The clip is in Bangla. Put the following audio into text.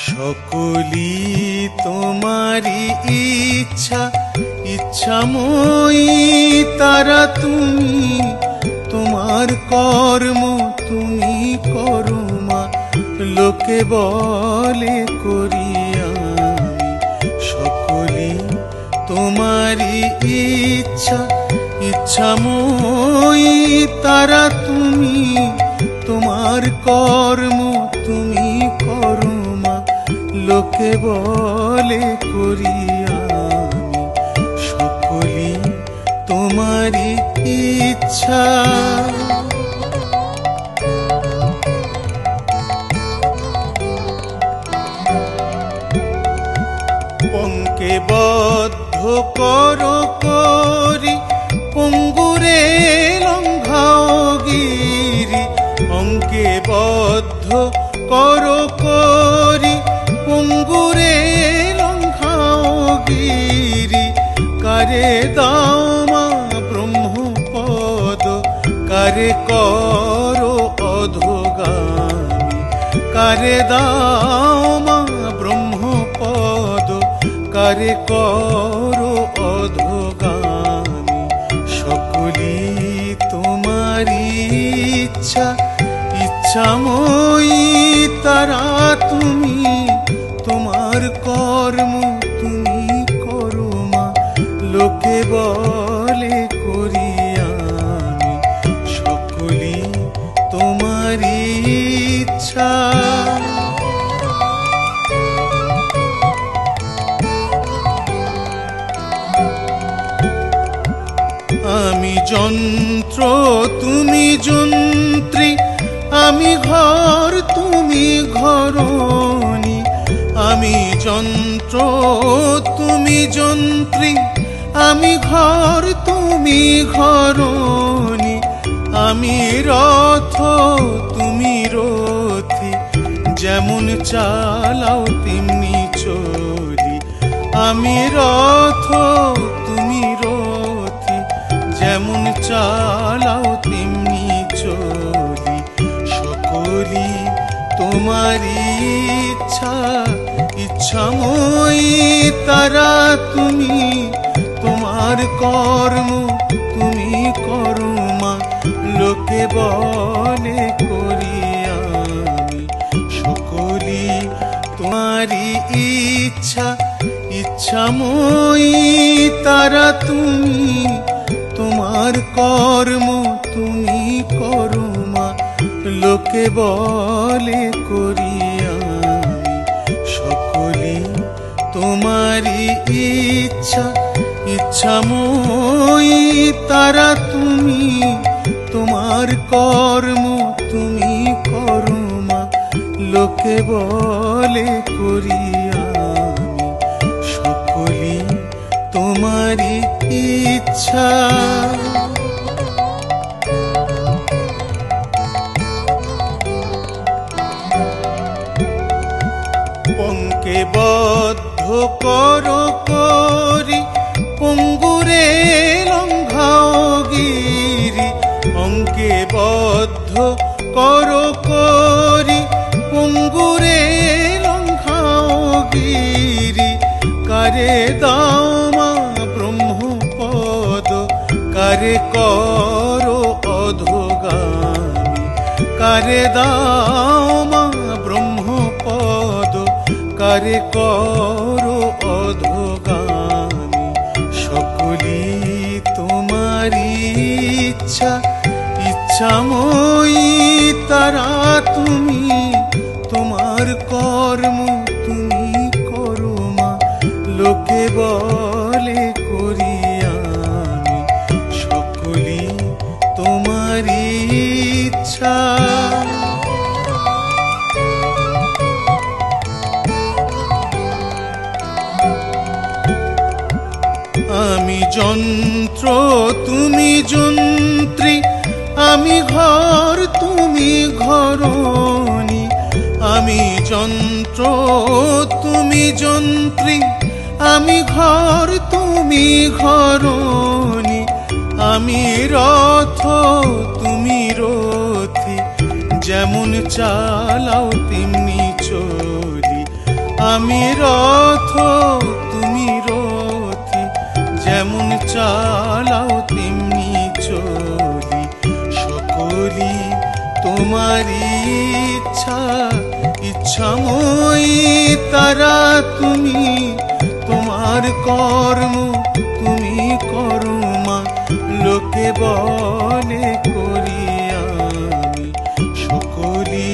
সকলি তোমারি ইচ্ছা, ইচ্ছাময়ী তারা তুমি, তোমার কর্ম তুমি করো মা, লোকে বলে করি আমি। সকলি তোমারি ইচ্ছা, ইচ্ছাময়ী তারা তুমি, তোমার কর্ম তুমি করো মা, লোকে বলে করি আমি। সকলি তোমারি ইচ্ছা। পঙ্কে বদ্ধ করো করি, পঙ্গুরে লঙ্ঘাও গিরি। অঙ্কে বদ্ধ করো করি, পঙ্গুরে লঙ্ঘাও গিরি। কারে দাও মা ব্রহ্মপদ, কারে করো অধোগামী। কারে দাও মা ব্রহ্মপদ, কারে করো অধোগামী। সকলি তোমারি ইচ্ছা, ইচ্ছাময়ী তারা তুমি, তোমার কর্ম তুমি করো মা, লোকে বলে করি আমি। সকলি তোমারি ইচ্ছা। আমি যন্ত্র তুমি যন্ত্রী, আমি ঘর তুমি ঘরণী। আমি যন্ত্র তুমি যন্ত্রী, আমি ঘর তুমি ঘরণী। আমি রথ তুমি রথী, যেমন চালাও তেমনি চলি। আমি রথ তুমি রথী, যেমন চালাও তেমনি চলি। সকলি তোমারি ইচ্ছা, ইচ্ছাময়ী তারা তুমি, তোমার কর্ম তুমি করো মা, লোকে বলে করি আমি। সকলি তোমারি ইচ্ছা, ইচ্ছাময়ী তারা তুমি, তোমার কর্ম তুমি করো মা, লোকে বলে করি আমি। সকলি তোমারি ইচ্ছা, ইচ্ছাময়ী তারা তুমি, তোমার কর্ম তুমি করো মা, লোকে বলে করি আমি। সকলি তোমারি ইচ্ছা। পঙ্কে বদ্ধ করো করি, পঙ্গুরে লঙ্ঘাও গিরি। অঙ্কে বদ্ধ করো করি, পঙ্গুরে লঙ্ঘাও গিরি। কারে দাও মা ব্রহ্মপদ, কারে করো অধোগামী। কারে দাও মা ব্রহ্মপদ, কারে করো অধোগামী। সকলি তোমারি ইচ্ছা, ইচ্ছাময়ী তারা তুমি, তোমার কর্ম তুমি করো মা, লোকে বলে করি আমি। সকলি তোমারি ইচ্ছা। আমি যন্ত্র তুমি যন্ত্রী, আমি ঘর তুমি ঘরণী। আমি যন্ত্র তুমি যন্ত্রী, আমি ঘর তুমি ঘরণী। আমি রথ তুমি রথী, যেমন চালাও তেমনি চলি। আমি রথ তুমি রথি, যেমন চালাও তেমনি চলি। সকলি তোমারই ইচ্ছা, ইচ্ছাময়ী তারা তুমি। তোমার কর্ম তুমি করো মা, লোকে বলে করি আমি। সকলি